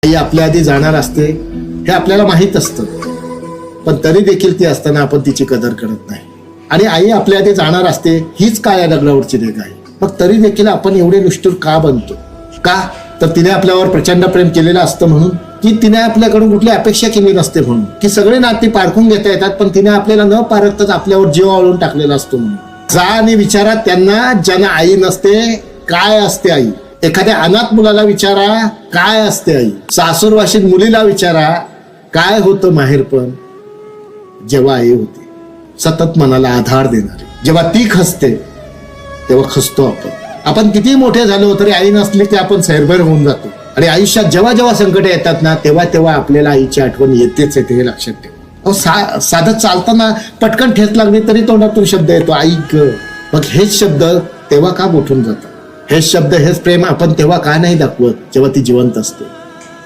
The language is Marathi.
आई आपल्या आधी जाणार असते हे आपल्याला माहित असतं, पण तरी देखील ती असताना आपण तिची कदर करत नाही. आणि आई आपल्या आधी जाणार असते हीच काळ्या दगडावरची रेघ आहे, मग तरी देखील आपण एवढे निष्ठुर का बनतो? का तर तिने आपल्यावर प्रचंड प्रेम केलेलं असतं म्हणून, की तिने आपल्याकडून कुठली अपेक्षा केली नसते म्हणून, की सगळे नाती पारखून घेता येतात पण तिने आपल्याला न पारखताच आपल्यावर जीव आळून टाकलेला असतो म्हणून. जा आणि विचारा त्यांना ज्यांना आई नसते काय असते आई. एखाद्या अनाथ मुलाला विचारा काय असते आई. सासूरवाशीत मुलीला विचारा काय होतं माहेरपण जेव्हा आई होती, सतत मनाला आधार देणारी. जेव्हा ती खसते तेव्हा खसतो आपण. आपण किती मोठे झालो तरी आई नसली की आपण सैरभैर होऊन जातो. आणि आयुष्यात जेव्हा जेव्हा संकट येतात ना तेव्हा तेव्हा आपल्याला आईची आठवण येतेच येते, हे लक्षात ठेवा. साधं चालताना पटकन ठेच लागली तरी तोंडातून शब्द येतो आई ग. मग हेच शब्द तेव्हा का गोठून जातात? हेच शब्द हेच प्रेम आपण तेव्हा का नाही दाखवत जेव्हा ती जिवंत असते?